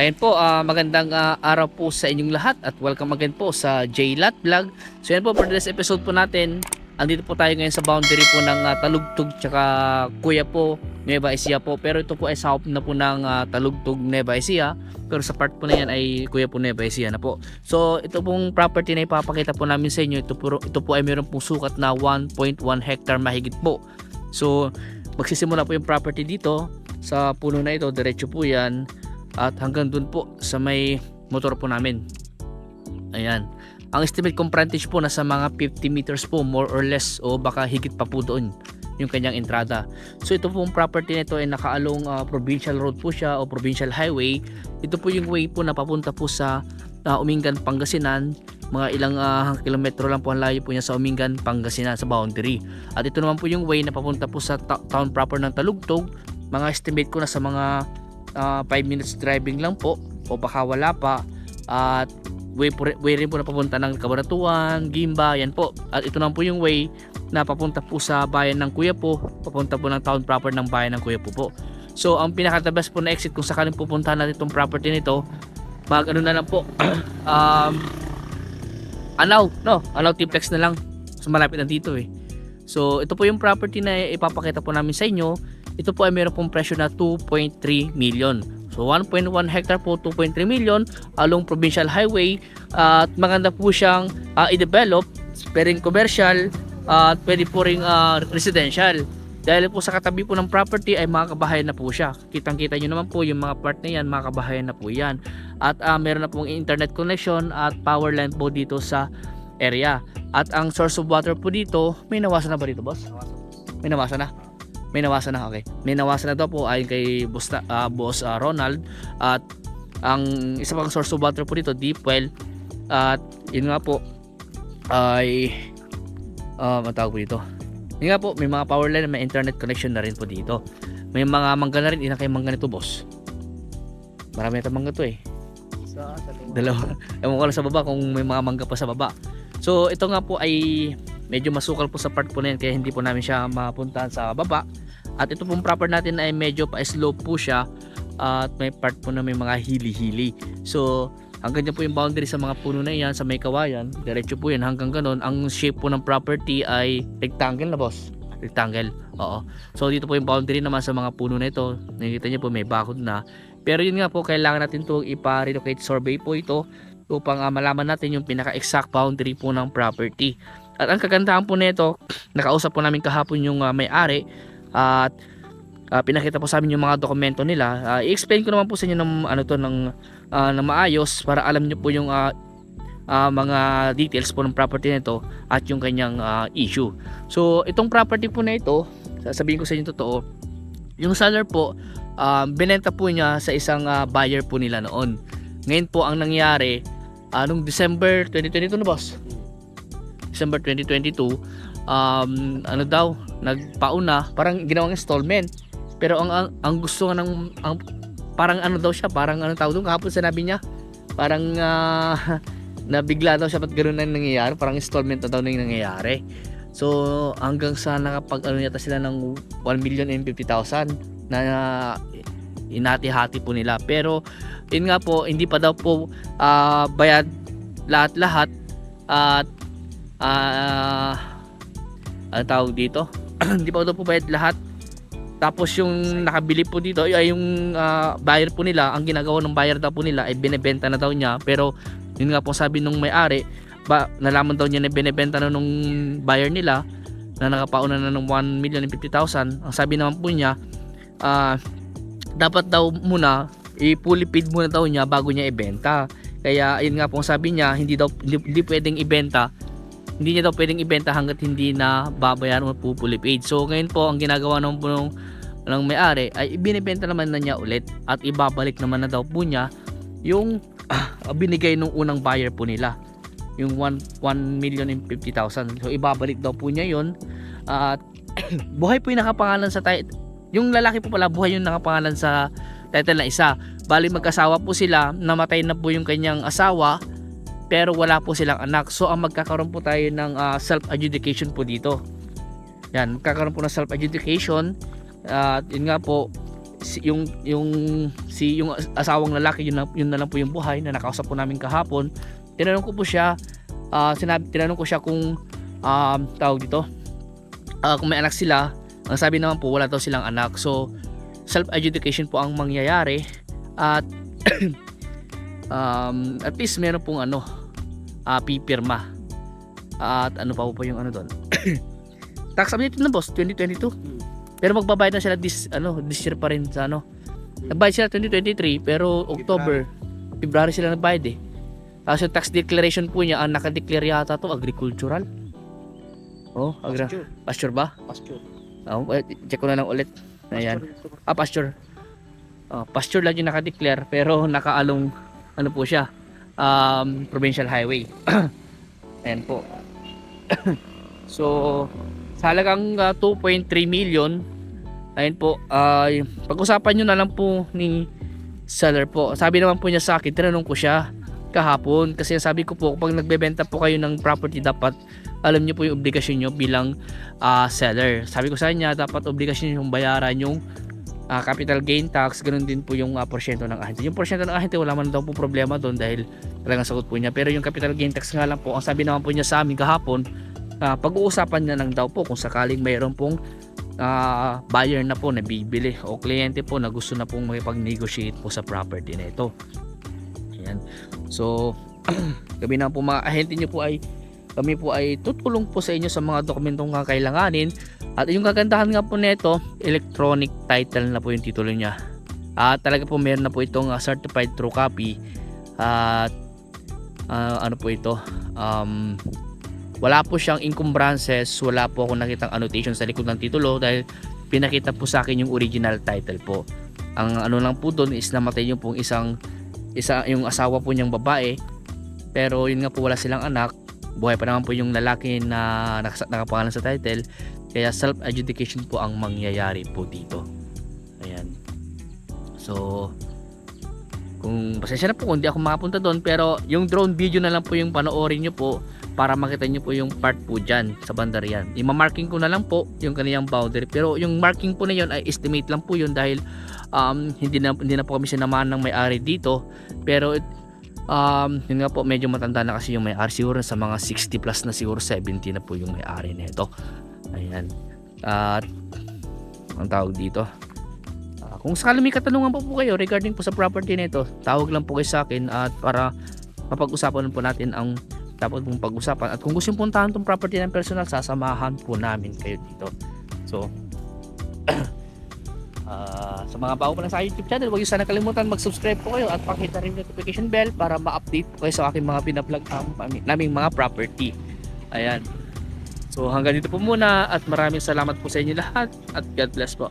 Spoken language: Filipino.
Ayan po, magandang araw po sa inyong lahat at welcome again po sa JLat Vlog. So yan po, for this episode po natin, andito po tayo ngayon sa boundary po ng Talugtog tsaka Kuya po, Nueva Ecija po. Pero ito po ay sakop na po ng Talugtog, Nueva Ecija. Pero sa part po na yan ay Kuya po, Nueva Ecija na po. So ito pong property na ipapakita po namin sa inyo, ito po ay mayroon pong sukat na 1.1 hectare mahigit po. So magsisimula po yung property dito sa puno na ito, diretso po yan. At hanggang dun po sa may motor po namin. Ayan. Ang estimate kong frontage po nasa mga 50 meters po, more or less, o baka higit pa po doon yung kanyang entrada. So ito pong property nito ay nakaalong provincial road po siya o provincial highway. Ito po yung way po na papunta po sa Umingan, Pangasinan. Mga ilang kilometro lang po ang layo po niya sa Umingan, Pangasinan, sa boundary. At ito naman po yung way na papunta po sa town proper ng Talugtog. Mga estimate ko na sa mga 5 minutes driving lang po o baka wala pa. At way rin po na papunta ng Cabanatuan, Gimba, yan po. At ito naman po yung way na papunta po sa bayan ng Kuya po, papunta po ng town proper ng bayan ng Kuya po. So ang pinaka the best po na exit kung sakaling pupuntahan natin itong property nito, mag ano na lang po Anaw Tiplex na lang. So malapit na dito eh. So ito po yung property na ipapakita po namin sa inyo. Ito po ay meron pong presyo na 2.3 million. So 1.1 hectare po, 2.3 million along provincial highway. At maganda po siyang i-develop, pwedeng commercial at pwede po ring residential. Dahil po sa katabi po ng property ay mga kabahayan na po siya. Kitang-kita nyo naman po yung mga part na yan, mga kabahayan na po yan. At meron na pong internet connection at power line po dito sa area. At ang source of water po dito, may nawasan na ba dito, boss? May nawasan na? May nawasan na, okay. May nawasan na daw po ayon kay Boss Ronald. At ang isa pang source of water po dito, deep well. At yun nga po ay matawag po dito. Yun nga po, may mga power line, may internet connection na rin po dito. May mga mangga na rin. Ilan kayo mangga nito, boss? Marami na mangga to eh. Dalawa. Ewan ko lang sa baba kung may mga mangga pa sa baba. So ito nga po ay medyo masukal po sa part po na yan, kaya hindi po namin siya mapuntahan sa baba. At ito pong proper natin ay medyo pa-slope po siya. At may part po na may mga hili-hili. So hanggang dyan po yung boundary sa mga puno na yan, sa may kawayan. Diretso po yan hanggang ganon. Ang shape po ng property ay rectangle na, boss. Rectangle, oo. So dito po yung boundary naman sa mga puno na ito. Nakikita nyo po may bakod na. Pero yun nga po, kailangan natin itong ipa-relocate survey po ito upang malaman natin yung pinaka-exact boundary po ng property. At ang kagandahan po nito, nakausap po namin kahapon yung may-ari at pinakita po sa amin yung mga dokumento nila. I-explain ko naman po sa inyo ng maayos para alam niyo po yung mga details po ng property nito at yung kanyang issue. So itong property po na ito, sasabihin ko sa inyo totoo, yung seller po binenta po niya sa isang buyer po nila noon. Ngayon po ang nangyari nung December 2022 na, boss. December 2022, ano daw, nagpauna, parang ginawang installment. Pero ang gusto nga parang ano daw siya, parang ano tawag doon, kahapon sinabi niya, parang nabigla daw siya, ba't ganoon na nangyayari, parang installment na daw na yung nangyayari. So hanggang sa nakapag ano yata sila ng 1,050,000 na inati-hati po nila. Pero yun nga po, hindi pa daw po bayad lahat-lahat. At ano tawag dito, hindi pa daw po bayad lahat. Tapos yung nakabili po dito ay yung buyer po nila, ang ginagawa ng buyer daw po nila ay binebenta na daw niya. Pero yun nga po sabi nung may-ari, nalaman daw niya na binebenta na nung buyer nila na nakapauna na ng 1,050,000. Ang sabi naman po niya, dapat daw muna i-fully paid muna daw niya bago niya ibenta. Kaya yun nga po sabi niya, hindi pwedeng ibenta. Hindi niya daw pwedeng ibenta hanggat hindi na babayaran o fully paid. So ngayon po ang ginagawa ng may-ari ay ibinebenta naman na niya ulit at ibabalik naman na daw po niya yung binigay nung unang buyer po nila, yung 1,050,000. So ibabalik daw po niya yun. At buhay po yung nakapangalan sa yung lalaki po pala, buhay yung nakapangalan sa title na isa. Bali magkasawa po sila, namatay na po yung kanyang asawa pero wala po silang anak. So ang magkakaroon po tayo ng self-adjudication po dito. Yan, magkakaroon po ng self-adjudication. At yun nga po, yung asawang lalaki, yun na lang po yung buhay na nakausap po namin kahapon. Tinanong ko po siya, tinanong ko siya kung tawag dito, kung may anak sila. Ang sabi naman po, wala daw silang anak. So self-education po ang mangyayari, at at least meron pong pipirma, at ano pa po yung doon. Tax update na boss 2022, pero magbabayad na sila this year pa rin sa nagbayad sila 2023, pero October, February sila nagbayad eh. Tapos yung tax declaration po niya, ang nakadeclare yata to agricultural. Pasture ba? Pasture. Check ko na lang ulit. Ayan. Pasture. Pasture lang yung nakadeclare, pero nakaalong po siya, provincial highway. Ayan po. So sa halagang 2.3 million, ayun po, pag-usapan nyo na lang po ni seller po. Sabi naman po niya sa akin, tinanong ko siya kahapon, kasi sabi ko po, kapag nagbebenta po kayo ng property, dapat alam niyo po yung obligasyon nyo bilang seller. Sabi ko sa kanya, dapat obligasyon yung bayaran yung capital gain tax, ganun din po yung porsyento ng ahente. Yung porsyento ng ahente, wala man daw po problema doon dahil talagang sagot po niya. Pero yung capital gain tax nga lang po, ang sabi naman po niya sa amin kahapon, pag-uusapan niya lang daw po kung sakaling mayroon pong buyer na po na bibili o kliyente po na gusto na pong makipag-negotiate po sa property na ito. Ayan. So kami na po mga ahente nyo po kami po ay tutulong po sa inyo sa mga dokumentong kakailanganin. At yung kagandahan nga po nito, electronic title na po yung titulo niya. Talaga po meron na po itong certified true copy. At ano po ito, wala po siyang encumbrances, wala po akong nakitang annotation sa likod ng titulo dahil pinakita po sa akin yung original title po. Ang lang po doon is namatay yung pong yung asawa po niyang babae, pero yun nga po, wala silang anak. Buhay pa naman po yung lalaki na nakapangalan sa title, kaya self-adjudication po ang mangyayari po dito. Ayan. So kung pasensya na po kung hindi ako makapunta doon, pero yung drone video na lang po yung panoorin nyo po para makita nyo po yung part po dyan sa bandar yan. Ima-marking ko na lang po yung kaniyang boundary, pero yung marking po na yun ay estimate lang po yun dahil hindi na po kami sinamahan ng may-ari dito. Pero yun nga po, medyo matanda na kasi yung may-ari, siguro sa mga 60 plus na, siguro 70 na po yung may-ari nito. Ayan. At ang tawag dito, kung sakali may katanungan po kayo regarding po sa property na ito, tawag lang po kayo sa akin at para mapag-usapan po natin ang dapat pong pag-usapan. At kung gusto yung puntahan itong property ng personal, sasamahan po namin kayo dito. So sa mga bago pa lang sa YouTube channel, huwag niyo sana kalimutan mag-subscribe po kayo at pakita rin yung notification bell para ma-update po kayo sa aking mga pina-vlog naming mga property. Ayan. So hanggang dito po muna at maraming salamat po sa inyo lahat at God bless po.